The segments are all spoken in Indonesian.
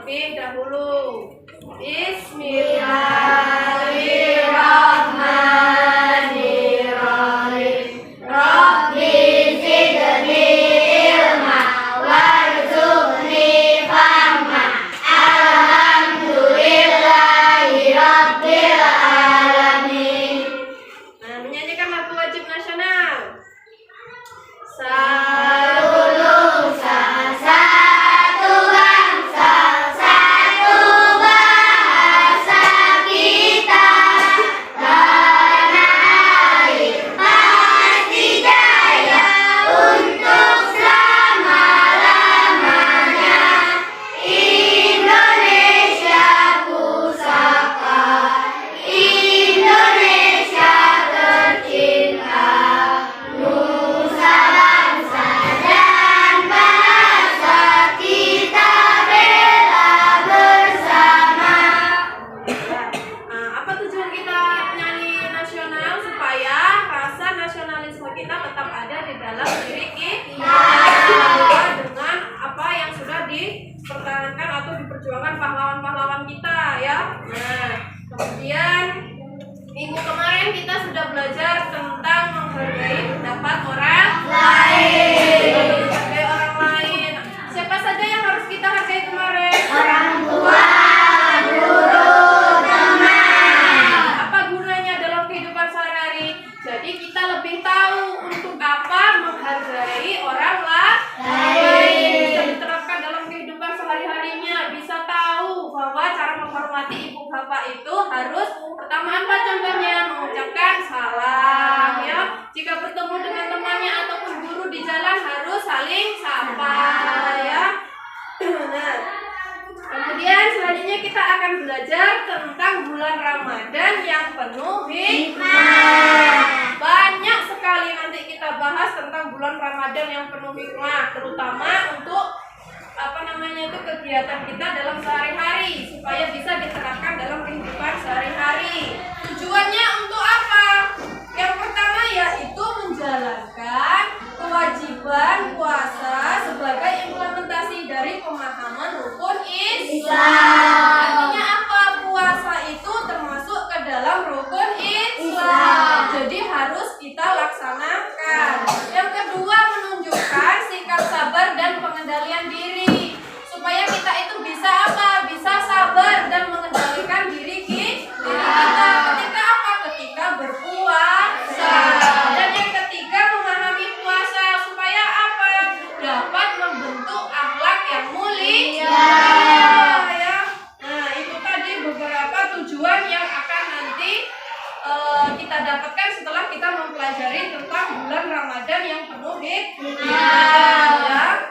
terlebih dahulu. Bismillahirrahmanirrahim. Rabbi zidni ilma warzuqni fahma. Alhamdulillahi rabbil alamin. Nah, menyanyikan lagu wajib nasional. Satu nusa, satu bangsa, satu bahasa kita. Tanah air pasti jaya untuk selama-lamanya. Indonesia pusaka, Indonesia tercinta. Nusa bangsa dan bahasa kita bela bersama. Apa tujuan kita nyanyi nasional? Supaya rasa nasionalisme kita tetap ada di dalam diri kita, dengan apa yang sudah dipertahankan atau diperjuangkan pahlawan-pahlawan kita ya. Nah, kemudian minggu kemarin kita sudah belajar tentang menghargai pendapat orang lain. Menghargai orang lain. Siapa saja yang harus kita hargai kemarin? Orang tua, guru, teman. Apa gunanya dalam kehidupan sehari-hari? Jadi kita lebih tahu untuk apa menghargai orang lain. Bisa diterapkan dalam kehidupan sehari-harinya. Bisa tahu bahwa cara menghormati ibu bapak itu harus pertama apa contohnya? Mengucapkan salam ya. Jika bertemu dengan temannya ataupun guru di jalan harus saling sapa ya. Nah, kemudian selanjutnya kita akan belajar tentang bulan Ramadan yang penuh hikmah. Banyak sekali nanti kita bahas tentang bulan Ramadan yang penuh hikmah, terutama untuk kegiatan kita dalam sehari-hari supaya bisa diterapkan dalam kehidupan sehari-hari. Tujuannya untuk apa? Yang pertama yaitu menjalankan kewajiban puasa sebagai implementasi dari pemahaman rukun Islam. Artinya apa? Puasa itu termasuk ke dalam rukun Islam. Jadi harus kita laksanakan. Yang kedua menunjukkan sikap sabar dan pengendalian diri. Supaya kita itu bisa apa? Bisa sabar dan mengendalikan diri kita ketika apa? Ketika berpuasa. Dan yang ketiga memahami puasa supaya apa? Dapat membentuk akhlak yang mulia. Ya. Nah, itu tadi beberapa tujuan yang akan nanti kita dapatkan setelah kita mempelajari tentang bulan Ramadan yang penuh hikmah. Ya.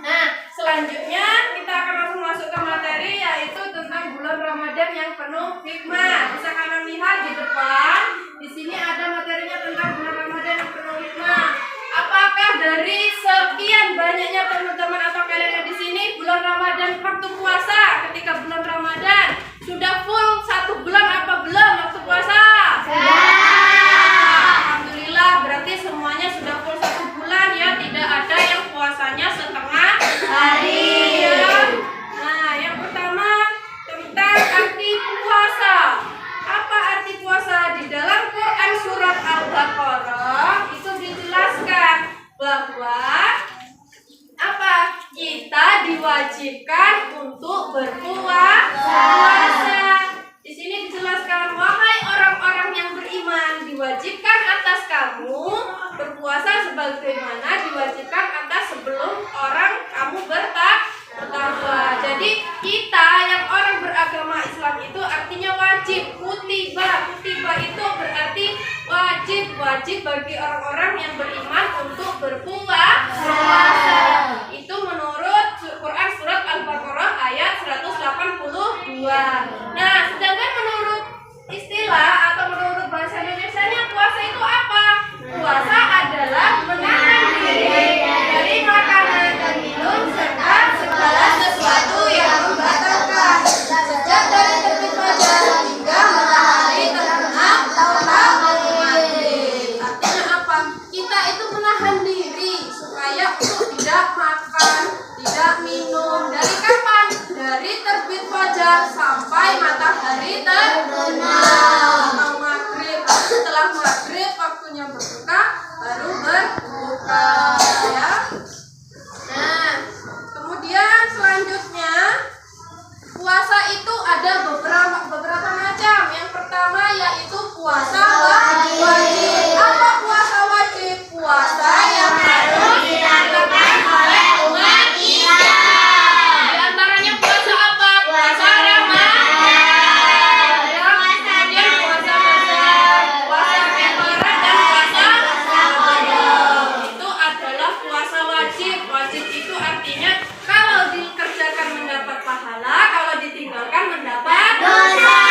Nah, selanjutnya kita akan langsung masuk ke materi yaitu tentang bulan Ramadan yang penuh hikmah. Bisa kalian lihat di depan, di sini ada materinya tentang bulan Ramadan yang penuh hikmah. Apakah dari sekian banyaknya teman-teman atau kalian yang di sini bulan Ramadan waktu puasa ketika bulan Ramadan sudah full 1 bulan apa belum waktu puasa? Alhamdulillah, berarti semuanya sudah full 1 bulan ya, tidak ada yang puasanya setengah hari ya. Nah, yang pertama tentang arti puasa. Apa arti puasa? Di dalam Quran surat Al-Baqarah itu dijelaskan bahwa apa? Kita diwajibkan untuk berpuasa. Di sini dijelaskan, wahai orang-orang yang beriman, diwajibkan atas kamu berpuasa sebagaimana diwajibkan atas sebelum orang kamu bertakwa. Jadi kita yang orang beragama Islam itu artinya wajib. Kutiba itu berarti wajib bagi orang-orang yang beriman untuk berpuasa. Itu menurut Quran surat Al-Baqarah ayat 182. Nah, sedangkan menurut istilah atau menurut bahasa Indonesianya puasa itu apa? Puasa adalah menahan diri dari makanan dan minum serta segala sesuatu yang membatalkan sejak dari terbit fajar hingga matahari terbenam tanpa maghrib. Artinya apa? Kita itu menahan diri supaya untuk tidak keluar sampai matahari terbenam atau maghrib. Setelah maghrib waktunya berbuka, baru berbuka ya. Nah, kemudian selanjutnya puasa itu ada beberapa macam. Yang pertama yaitu puasa wajib. Apa puasa wajib? Puasa yang harus dilakukan oleh umat Islam. Di antaranya puasa apa? Puasa Ramadan. Kemudian puasa Ramadan, puasa Kemaran dan puasa Ramadan. Itu adalah puasa wajib. Wajib itu artinya kalau dikerjakan mendapat pahala, kalau ditinggalkan mendapat dosa.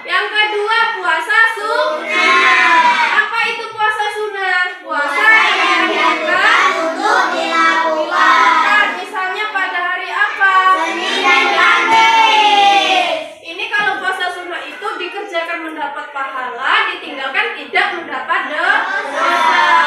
Yang kedua puasa sunnah. Apa itu puasa sunnah? Puasa yang dianjurkan untuk dilakukan. Misalnya pada hari apa? Senin dan Kamis. Ini kalau puasa sunnah itu dikerjakan mendapat pahala, ditinggalkan tidak mendapat dosa.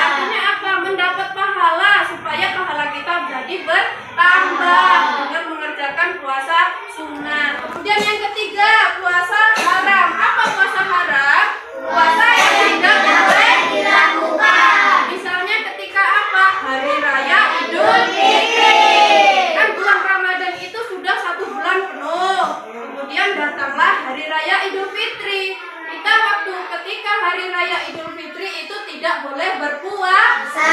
Artinya apa? Mendapat pahala supaya pahala kita jadi bertambah dengan mengerjakan puasa sunnah. Kemudian yang ketiga puasa haram. Apa puasa haram? Puasa yang tidak boleh dilakukan. Misalnya ketika apa? Hari raya Idul Fitri. Kan bulan Ramadan itu sudah 1 bulan penuh. Kemudian datanglah hari raya Idul Fitri. Kita waktu ketika hari raya Idul Fitri itu tidak boleh berpuasa.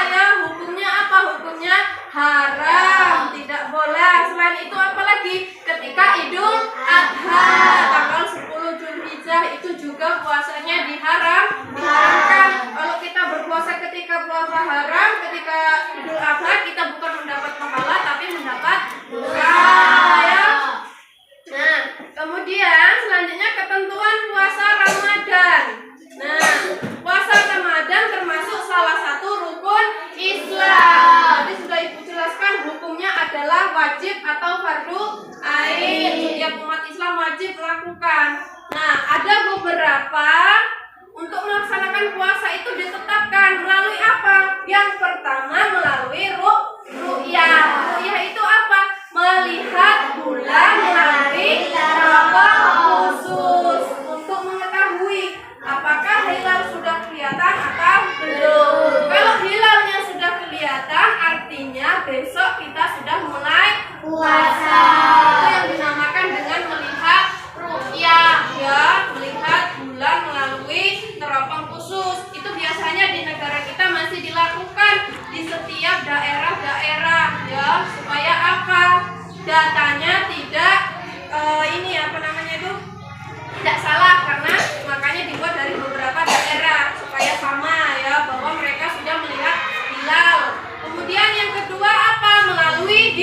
Ya, hukumnya apa? Hukumnya haram, tidak boleh. Selain itu apalagi? Ketika Idul Adha tanggal 10 Zulhijjah itu juga puasanya diharamkan. Kalau kita berpuasa ketika puasa haram, ketika Idul Adha kita bukan mendapat pahala tapi mendapat dosa ya. Nah, kemudian selanjutnya ketentuan puasa Ramadan. Nah, puasa Ramadan termasuk salah satu rukun Islam. Tadi sudah Ibu jelaskan hukumnya adalah wajib atau fardu ain. Setiap umat Islam wajib melakukan. Nah, ada beberapa untuk melaksanakan puasa itu ditetapkan melalui apa? Yang pertama melalui ru'yah. Ru'yah itu apa? Melihat bulan melalui teropong khusus untuk mengetahui apakah hilal sudah kelihatan atau belum. Kalau hilalnya sudah kelihatan, artinya besok kita sudah mulai puasa. Itu yang dinamakan dengan melihat ru'yah ya, melihat bulan melalui teropong khusus. Itu biasanya di negara kita masih dilakukan di setiap daerah-daerah ya, supaya apa? Datanya tidak tidak salah, karena makanya dibuat dari beberapa daerah supaya sama ya, bahwa mereka sudah melihat hilal. Kemudian yang kedua apa? Melalui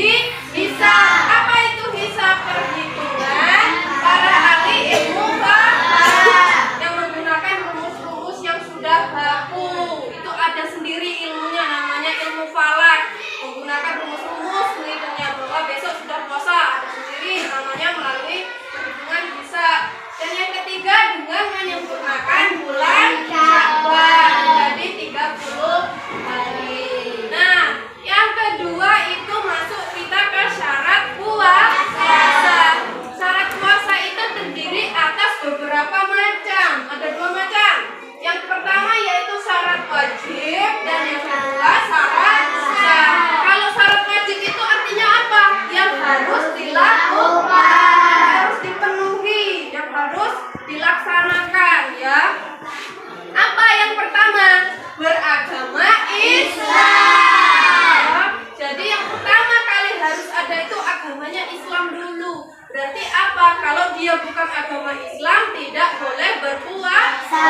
hisab. Apa itu hisab? Perhitungan para ahli ilmu falak yang menggunakan rumus-rumus yang sudah baku. Itu ada sendiri ilmunya, namanya ilmu falak. Menggunakan rumus-rumus menghitungnya bahwa besok sudah puasa, ada sendiri namanya melalui perhitungan hisab. Dan yang ketiga dengan menyempurnakan bulan Syawal jadi 30 hari. Nah, yang kedua itu masuk kita ke syarat puasa. Syarat puasa itu terdiri atas beberapa macam. Ada 2 macam. Yang pertama yaitu syarat wajib dan yang kedua syarat sah. Kalau syarat wajib itu artinya apa? Yang harus dilakukan, harus dipenuhi, yang harus dilaksanakan ya. Apa yang pertama? Beragama Islam. Jadi yang pertama kali harus ada itu agamanya Islam dulu. Berarti apa? Kalau dia bukan agama Islam tidak boleh berpuasa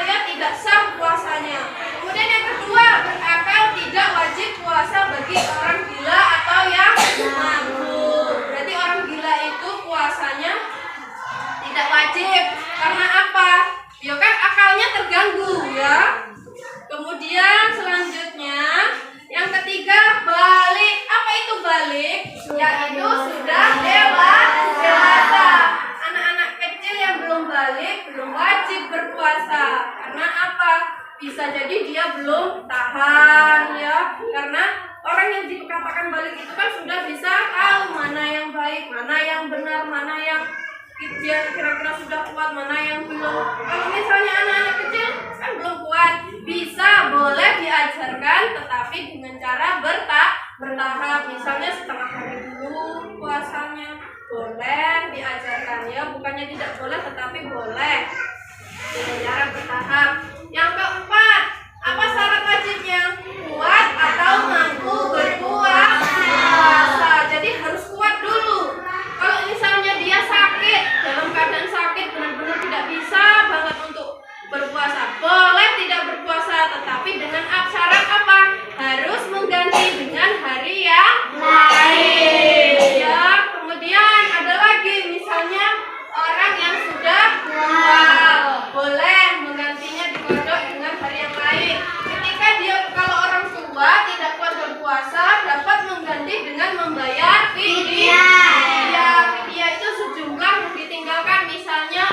ya, tidak sah puasanya. Kemudian yang kedua, berakal, tidak wajib puasa bagi orang gila atau yang mabuk. Berarti orang gila itu puasanya tidak wajib. Karena apa? Ya kan akalnya terganggu ya. Kemudian selanjutnya yang ketiga balik. Apa itu balik? Yaitu sudah dewasa. Anak-anak kecil yang belum balik belum wajib berpuasa. Karena apa? Bisa jadi dia belum tahan ya. Karena orang yang dikatakan balik itu kan sudah bisa tahu mana yang baik, baik, mana yang benar, mana yang dia kira-kira sudah kuat, mana yang belum. Kalau misalnya anak-anak kecil kan belum kuat, bisa boleh diajarkan, tetapi dengan cara bertahap. Misalnya setengah hari dulu puasanya, boleh diajarkan ya, bukannya tidak boleh tetapi boleh dengan cara bertahap. Yang keempat, apa syarat wajibnya? Kuat atau mampu berpuasa. Jadi harus kuat dulu. Kalau misalnya dia sakit, dalam keadaan sakit benar-benar tidak bisa banget untuk berpuasa, boleh tidak berpuasa, tetapi dengan syarat apa? Harus mengganti dengan hari yang lain ya. Kemudian ada lagi, misalnya orang yang sudah tua, boleh menggantinya dikodok dengan hari yang lain. Ketika dia, kalau orang tua tidak kuat berpuasa, dapat mengganti dengan membayar fidyah. Fidyah itu sejumlah yang ditinggalkan, misalnya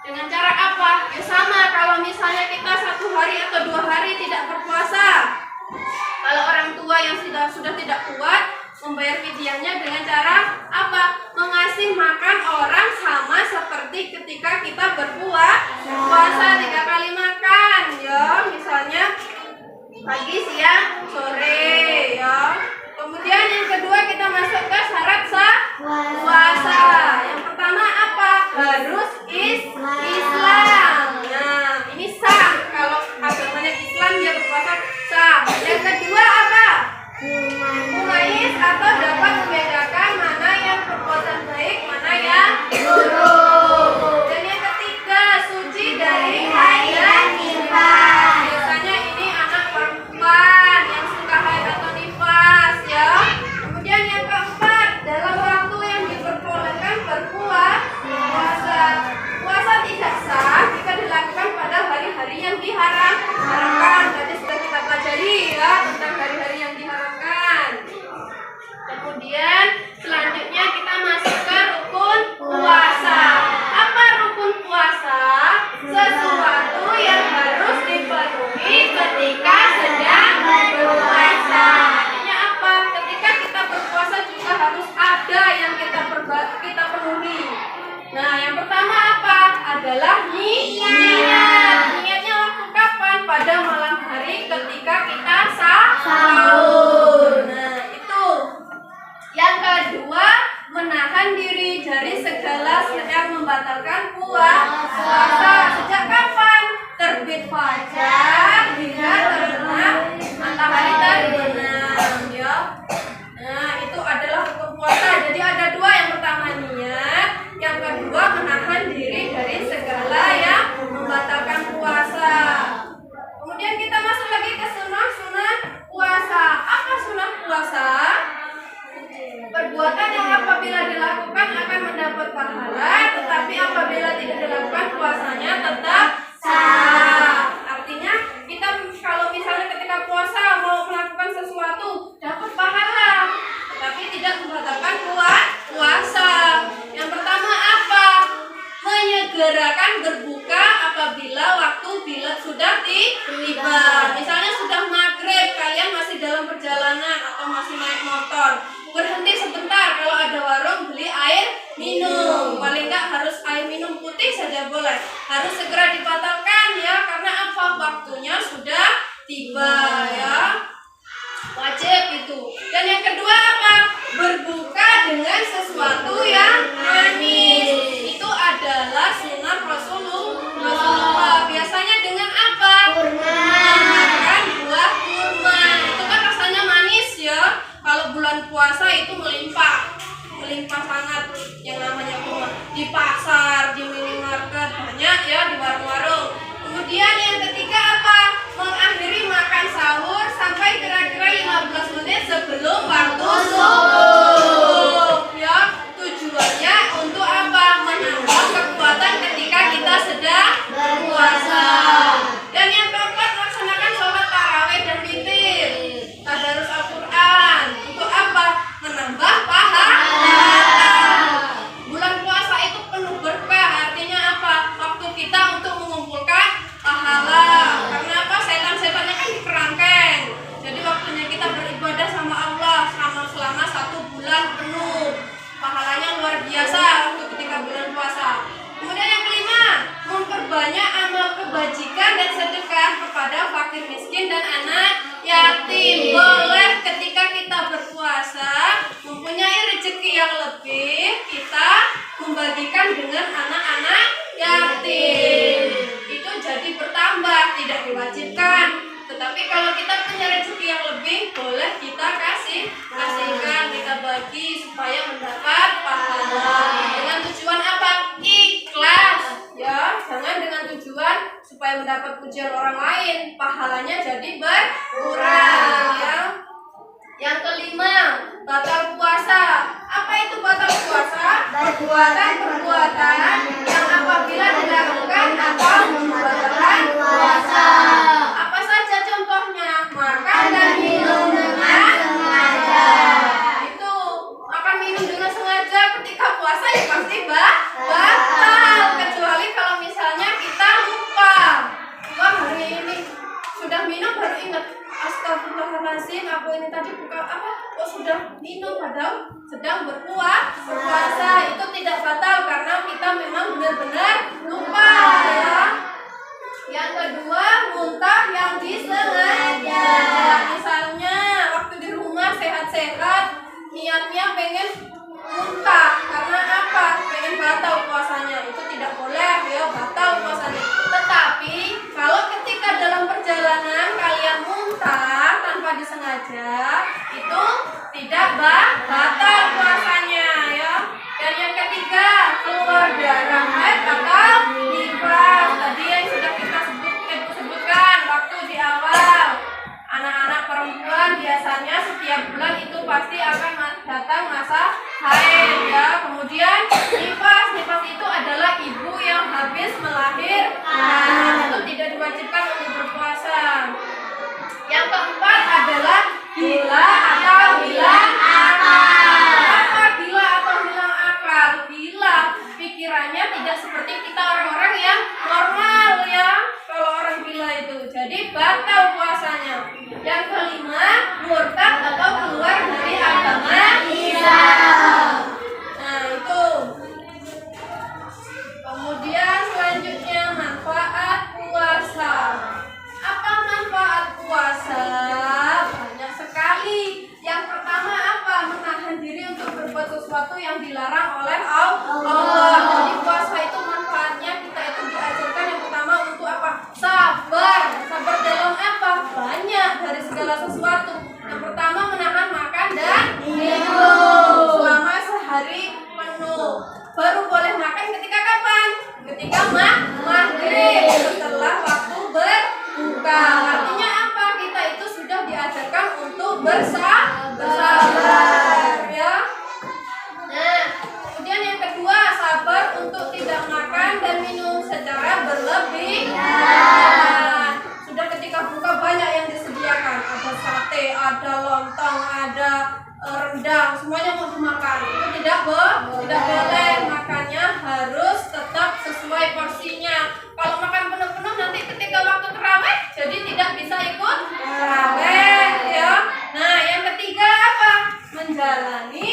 dengan cara apa? Ya sama, kalau misalnya kita 1 hari atau 2 hari tidak berpuasa, kalau orang tua yang sudah tidak kuat, membayar fidyahnya dengan cara apa? Mengasih makan orang sama seperti ketika kita berpuasa 3 kali makan ya, misalnya pagi, siang, sore ya. Kemudian yang kedua kita masuk ke syarat puasa. Yang pertama apa? Harus Islam. Nah, ini sah. Kalau agamanya Islam dia berpuasa sah. Yang kedua apa? Mumayyiz atau dapat membedakan mana yang perbuatan baik, mana yang buruk. Dan yang ketiga, suci dari haid dan nifas. Biasanya ini anak perempuan yang suka haid atau nifas ya. Kemudian yang keempat, dalam waktu yang diperbolehkan berpuasa. Puasa tidak sah jika dilakukan pada hari-hari yang diharamkan. Tadi sudah kita pelajari ya tentang hari-hari yang diharamkan. Kemudian selanjutnya kita masuk ke rukun puasa. Apa rukun puasa? Sesuatu yang harus dipenuhi ketika sedang berpuasa. Artinya apa? Ketika kita berpuasa juga harus ada yang kita penuhi. Nah, yang pertama apa? Adalah niat. Niatnya waktu kapan? Pada malam hari ketika kita sahur. Nah, itu. Yang kedua, menahan diri dari segala yang membatalkan puasa. Sejak kapan? Terbit fajar hingga terbenam matahari terbenam ya. Nah, itu adalah rukun puasa. Jadi ada 2, yang pertama niat, yang kedua menahan diri dari segala yang membatalkan puasa. Kemudian kita masuk lagi ke sunnah puasa. Apa sunnah puasa? Perbuatan yang apabila dilakukan akan mendapat pahala, tetapi apabila tidak dilakukan puasanya tetap sah. Artinya kita kalau misalnya ketika puasa mau melakukan sesuatu dapat pahala, tetapi tidak membatalkan puasa. Yang pertama apa? Menyegerakan berbuka apabila waktu sudah tiba. Misalnya sudah maghrib, kalian masih dalam perjalanan atau masih naik motor, berhenti sebentar, kalau ada warung beli air minum. Paling nggak harus air minum putih saja boleh. Harus segera dibatalkan ya, karena apa? Waktunya sudah tiba ya. Wajib itu. Dan yang kedua apa? Berbuka dengan sesuatu yang manis. Itu adalah sunnah Rasulullah. Biasanya dengan apa? Kurma. Makan buah kurma. Itu kan rasanya manis ya. Kalau bulan puasa itu melimpah sangat yang namanya kurma. Di pasar, di minimarket banyak ya, di warung-warung. Kemudian yang ketiga apa? Mengakhiri makan sahur sampai kira-kira 15 menit sebelum waktu subuh. Ya, tujuannya untuk apa? Menambah kekuatan ketika kita sedang berpuasa. Dan yang keempat, laksanakan sholat tarawih dan witir. Tadarus Al-Quran. Untuk apa? Menambah pahala. Bulan puasa itu penuh berkah. Artinya apa? Waktu kita untuk mengumpulkan pahala. Karena apa? Setan-setannya kan dikerangkeng. Jadi waktunya kita beribadah sama Allah selama 1 bulan biasa waktu ketika bulan puasa. Kemudian yang kelima, memperbanyak amal kebajikan dan sedekah kepada fakir miskin dan anak yatim. Boleh ketika kita berpuasa mempunyai rezeki yang lebih, kita membagikan dengan anak-anak yatim. Itu jadi bertambah, tidak diwajibkan. Tetapi kalau kita punya rezeki yang lebih, boleh kita kasihkan, kita bagi supaya mendapat pahala. Dengan tujuan apa? Ikhlas, ya. Jangan dengan tujuan supaya mendapat pujian orang lain, pahalanya jadi berkurang, ya. Yang kelima, batal puasa. Apa itu batal puasa? Perbuatan yang apabila dilakukan atau membatalkan puasa. Apa saja contohnya? Makan dan minum dengan sengaja. Itu makan minum dengan sengaja ketika puasa ya pasti batal. Kecuali kalau misalnya kita lupa. Wah, hari ini sudah minum baru ingat. Astagfirullahaladzim, aku ini tadi buka apa? Kok sudah minum padahal sedang berpuasa. Itu tidak batal karena kita memang benar-benar lupa, ya. Yang kedua, muntah yang disengaja. Misalnya waktu di rumah sehat-sehat, niatnya pengen muntah karena apa? Pengen batal puasanya. Itu tidak boleh, ya, batal puasanya. Tetapi kalau ketika dalam perjalanan kalian muntah tanpa disengaja, itu tidak batal puasanya, ya. Dan yang ketiga, keluar darah haid atau nifas. Tadi yang sudah kita sebutkan waktu di awal. Anak-anak perempuan biasanya setiap bulan itu pasti akan datang masa haid, ya. Kemudian nifas itu adalah ibu yang habis melahirkan. Itu tidak diwajibkan untuk berpuasa. Yang keempat adalah gila atau hilang akal. Apa gila atau hilang akal? Gila pikirannya tidak seperti kita orang-orang yang normal, ya. Kalau orang gila itu jadi batal puasanya. Yang kelima, murtad atau keluar dari agama Islam. Nah, itu. Kemudian selanjutnya manfaat puasa. Apa manfaat puasa? Banyak sekali. Yang pertama apa? Menahan diri untuk berbuat sesuatu yang dilarang oleh Allah. Jadi puasa itu manfaatnya kita itu diajarkan yang pertama untuk apa? Sabar. Sabar dalam apa? Banyak dari segala sesuatu. Yang pertama menahan makan dan minum selama sehari penuh. Baru boleh makan ketika kapan? Ketika maghrib, setelah waktu berbuka. Artinya apa? Kita itu sudah diajarkan untuk bersabar, ya. Nah, kemudian yang kedua, sabar untuk tidak makan dan minum secara berlebihan. Sudah ketika buka banyak yang disediakan. Ada sate, ada lontong, ada rendang, semuanya mau dimakan. Itu tidak boleh. Makannya harus tetap sesuai porsinya. Kalau makan penuh-penuh nanti ketika waktu tarawih jadi tidak bisa ikut tarawih, ya. Nah, yang ketiga apa? Menjalani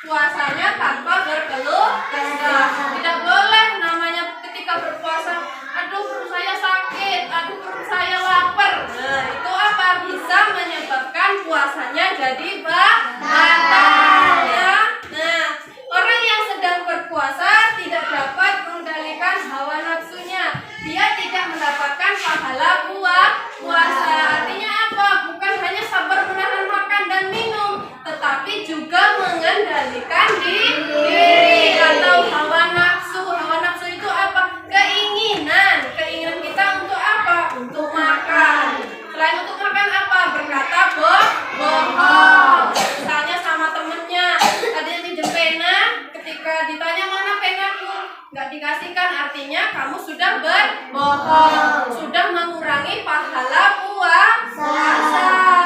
puasanya tanpa berkeluh kesah. Tidak boleh namanya ketika berpuasa, aduh perut saya sakit, aduh perut saya lapar. Nah, itu apa? Bisa menyebabkan puasanya jadi batal, ya. Nah, orang yang sedang berpuasa tidak dapat mengendalikan hawa nafsunya. Dia tidak mendapatkan pahala puasa. Artinya apa? Bukan hanya sabar menahan makan dan minum, tetapi juga mengendalikan diri atau hawa nafsu. Hawa nafsu itu apa? Keinginan kita untuk apa? Untuk makan. Selain untuk makan apa? Berkata bohong. Misalnya sama temennya, tadi pinjam pena, ketika ditanya mana penaku, nggak dikasihkan, artinya kamu sudah berbohong, sudah mengurangi pahala puasa,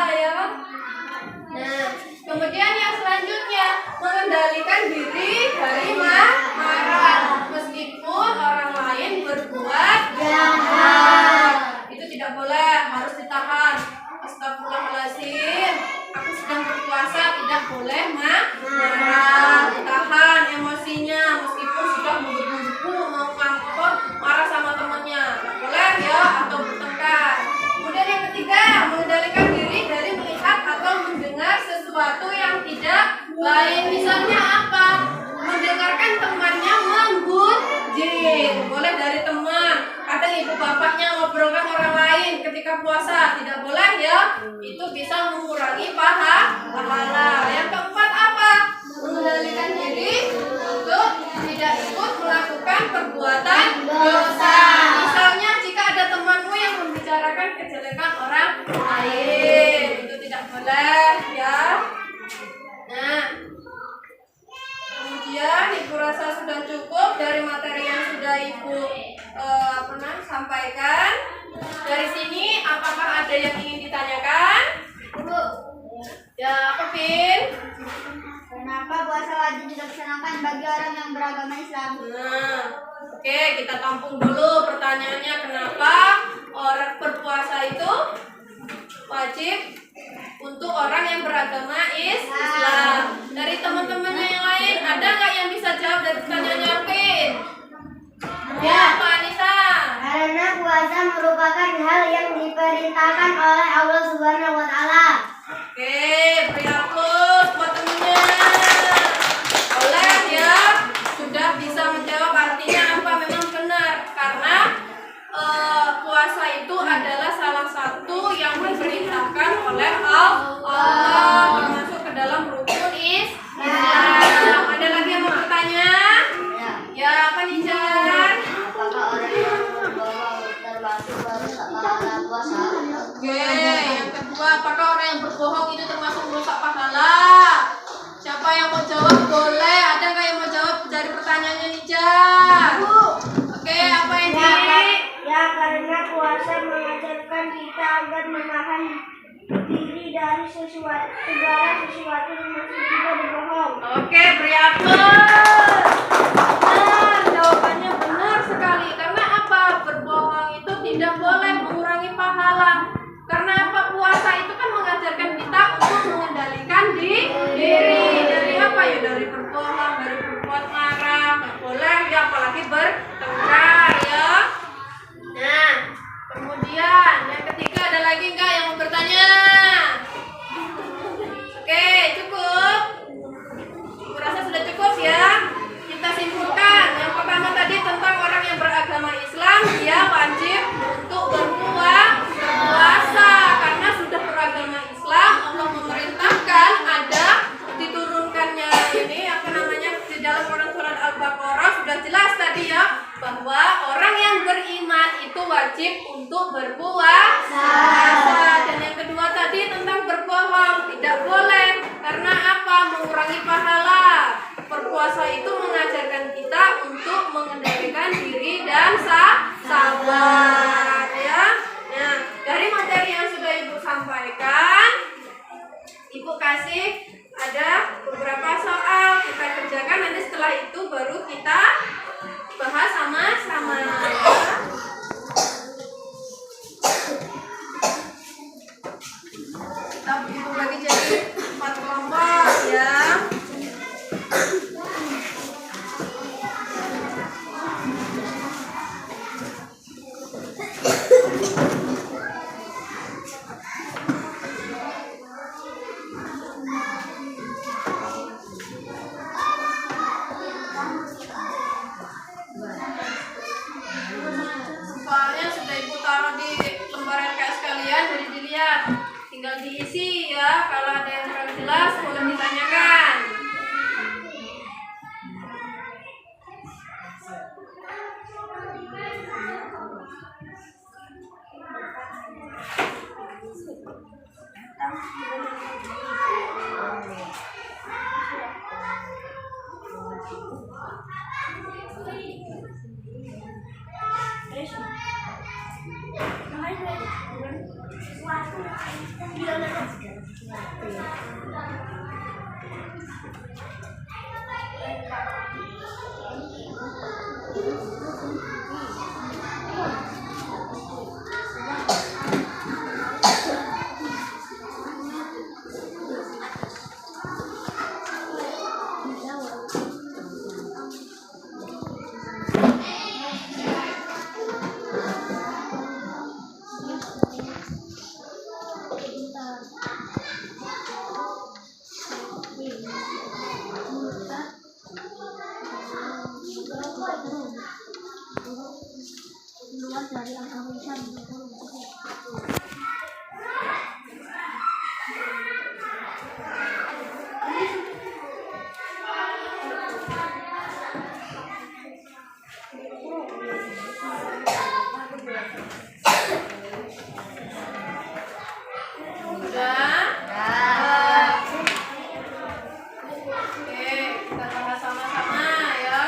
ya. Nah, kemudian yang selanjutnya mengendalikan diri dari marah meskipun orang lain berbuat jahat. Itu tidak boleh, harus ditahan. Astagfirullahaladzim, aku sedang berpuasa, tidak boleh marah, ditahan emosi. lain. Misalnya apa? Mendengarkan temannya menggunjing. Boleh dari teman. Kadang ibu bapaknya ngobrolkan orang lain ketika puasa. Tidak boleh ya. Itu bisa mengurangi pahala. Yang keempat apa? Mengendalikan diri untuk tidak ikut melakukan perbuatan dosa. Misalnya jika ada temanmu yang membicarakan kejelekan orang lain, itu tidak boleh ya. Nah, kemudian ibu rasa sudah cukup dari materi yang sudah ibu sampaikan. Dari sini apakah ada yang ingin ditanyakan? Ya, apa Pin? Kenapa puasa wajib dilaksanakan bagi orang yang beragama Islam? Nah, oke, kita tampung dulu pertanyaannya. Kenapa orang berpuasa itu wajib untuk orang yang beragama Islam? Dari teman-temannya yang lain, ada nggak yang bisa jawab dari pertanyaannya Pin? Ya, Pak Anissa. Karena puasa merupakan hal yang diperintahkan oleh Allah Subhanahu wa Ta'ala. Oke, beri aplaus buat temennya. Oleh ya, sudah bisa menjawab. Artinya apa? Memang benar. Karena puasa itu adalah salah satu yang diperintahkan oleh Allah, termasuk ke dalam rukun Islam. Ada lagi yang mau bertanya? Ya, apa nih, Jan? Apakah orang yang berbohong termasuk merusak pahala puasa? Oke, yang kedua, apakah orang yang berbohong itu termasuk merusak pahala? Siapa yang mau jawab boleh. Ada nggak yang mau jawab dari pertanyaannya nih, Jan? Oke, apa ini? Ya, karena puasa mengajarkan kita agar menahan diri dari segala sesuatu termasuk juga berbohong. Oke, beri aplaus. Nah, jawabannya benar sekali. Karena apa? Berbohong itu tidak boleh mengurangi pahala. Karena apa? Puasa itu kan mengajarkan kita untuk mengendalikan diri. Dari apa ya? Dari berbohong, dari berbuat marah. Nggak boleh ya, apalagi bertengkar ya. Nah, kemudian yang ketiga, ada lagi nggak yang mau bertanya? Oke, cukup. Aku rasa sudah cukup ya. Kita simpulkan. Yang pertama tadi tentang orang yang beragama Islam, dia wajib untuk berpuasa. Karena sudah beragama Islam, Allah memerintahkan, ada diturunkannya ini di dalam surat Al-Baqarah sudah jelas tadi ya, bahwa orang yang beriman itu wajib untuk berpuasa. Dan yang kedua tadi tentang berbohong, tidak boleh. Karena apa? Mengurangi pahala. Berpuasa itu mengajarkan kita untuk mengendalikan diri dan sabar ya. Nah, dari materi yang sudah Ibu sampaikan, Ibu kasih ada beberapa soal, kita kerjakan, nanti setelah itu baru kita bahas sama-sama. Kita bagi jadi 4 kelompok ya. Keluar dari Al-Fatihah. Udah? Oke, kita bahas sama-sama ya.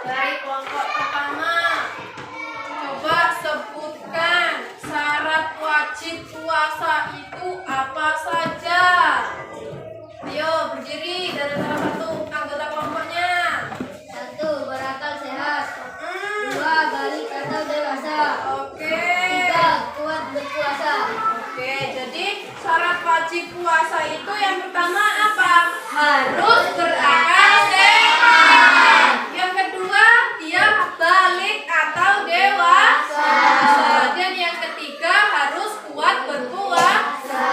Dari kelompok pertama, coba sebutkan syarat wajib puasa itu apa saja. Ayo berdiri dari salah satu anggota kelompoknya. 1. Berakal sehat. 2. Balik atau dewasa. Oke. 3. Kuat berpuasa. Oke, jadi syarat wajib puasa itu yang pertama apa? Harus berakal sehat. Yang kedua, dia balik atau dewasa. Dan yang ketiga, harus kuat berpuasa.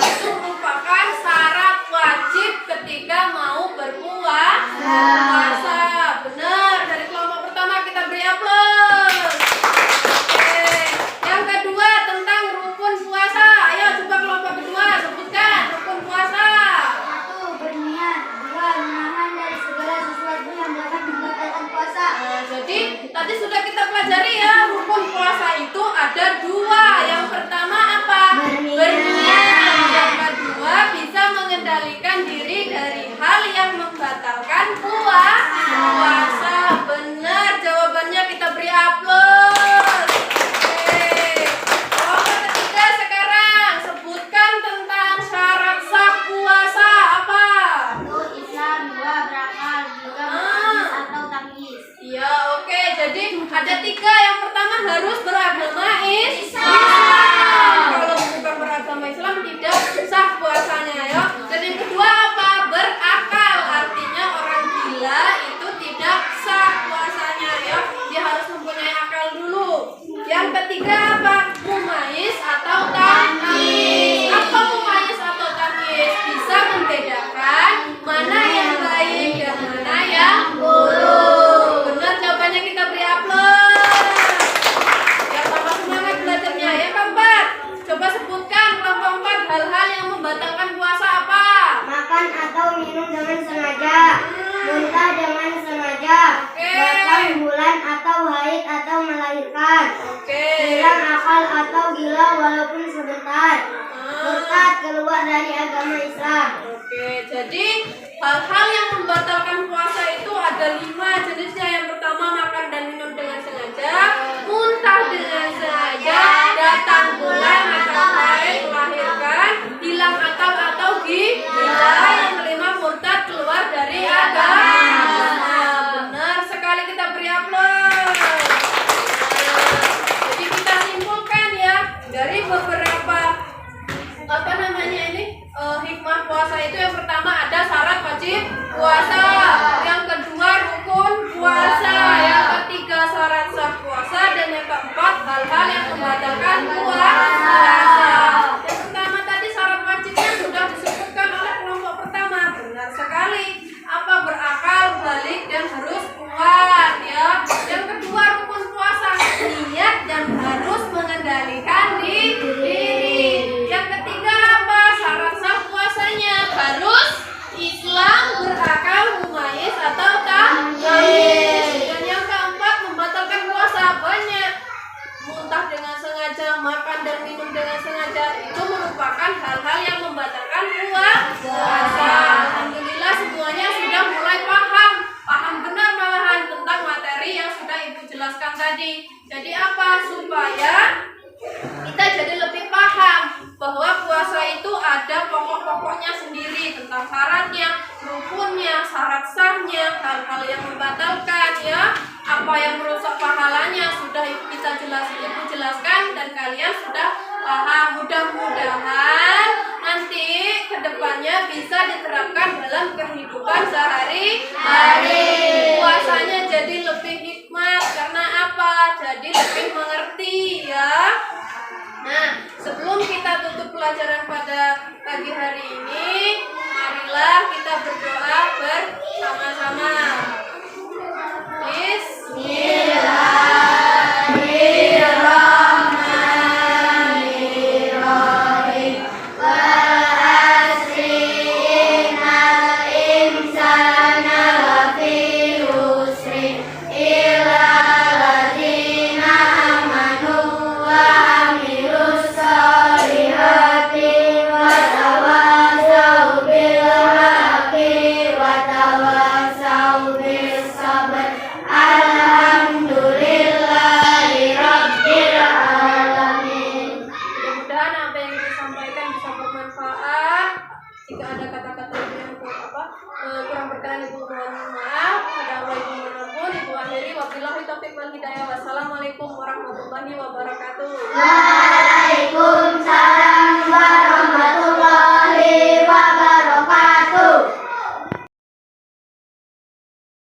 Itu merupakan syarat wajib ketika mau berpuasa. Benar, dari kelompok pertama kita beri aplaus. Oke, yang kedua tentang rukun puasa. Ayo coba kelompok kedua sebutkan rukun puasa. 1. Berniat. 2. Menahan dari segala sesuatu yang dapat membatalkan puasa. Jadi tadi sudah kita pelajari ya, rukun puasa itu ada 2. Yang pertama apa? Berniat. Yang kedua bisa mengendalikan diri dari hal yang membatalkan puasa. Benar, jawabannya kita beri aplaus. Oke. Kelompok ketiga sekarang sebutkan tentang syarat sah puasa apa? 1. Islam. 2. Berakal. 3. Bertamyiz atau tamyiz. Iya, oke. Jadi ada 3. Yang pertama harus beragama Islam. Kalau bukan beragama Islam tidak sah puasanya ya. Dan yang kedua apa? Berakal. Artinya orang gila itu tidak sah puasanya ya. Dia harus mempunyai akal dulu. Yang ketiga apa? Mumayyiz atau tamyiz. Apa mumayyiz atau tamyiz? Bisa membedakan mana yang baik dan mana yang buruk. Benar, jawabannya kita beri aplaus. Ya, tambah semangat belajarnya. Yang keempat, coba sebutkan kelompok 4 hal-hal yang membatalkan puasa apa? Makan atau minum dengan sengaja. Muntah dengan sengaja. Oke. Datang bulan atau haid atau melahirkan. Oke. Hilang akal atau gila walaupun sebentar. Murtad, keluar dari agama Islam. Oke, jadi hal-hal yang membatalkan puasa itu ada 5 jenisnya. Yang pertama makan dan minum dengan sengaja, muntah dengan sengaja, datang bulan atau haid, melahirkan, hilang akal atau gila. Yang kelima murtad, keluar dari agama. Benar sekali, kita beri aplaus. Jadi kita simpulkan ya dari beberapa hikmah puasa itu yang pertama ada syarat wajib puasa, yang kedua rukun puasa, yang ketiga syarat sah puasa, dan yang keempat hal-hal yang membatalkan puasa. Yang pertama tadi syarat wajibnya sudah disebutkan oleh kelompok pertama. Benar sekali. Apa? Berakal, balik, dan harus kuat ya. Yang kedua rukun puasa, niat dan harus mengendalikan diri. Yang ketiga apa? Syarat sah puasanya harus Islam, berakal, mumayyiz atau tamyiz. Dan yang keempat membatalkan puasa banyak. Muntah dengan sengaja, makan dan minum dengan sengaja itu merupakan hal-hal yang membatalkan puasa. Alhamdulillah semuanya sudah mulai paham benar malahan tentang materi yang sudah Ibu jelaskan tadi. Jadi apa? Supaya kita jadi lebih paham bahwa puasa itu ada pokok-pokoknya sendiri tentang syaratnya, rukunnya, syarat sahnya, hal-hal yang membatalkan ya, apa yang merusak pahalanya sudah Ibu jelaskan dan kalian sudah paham. Mudah-mudahan nanti kedepannya bisa diterapkan dalam kehidupan sehari-hari. Puasanya jadi lebih hikmat karena apa? Jadi lebih mengerti ya. Nah, sebelum kita tutup pelajaran pada pagi hari ini, marilah kita berdoa bersama-sama. Jika ada kata-kata yang kurang berkenan, Ibu mohon maaf. Ada Allah Ibu mohon ampun. Ibu akhiri wabillahi taufiq wal hidayah. Wassalamualaikum warahmatullahi wabarakatuh.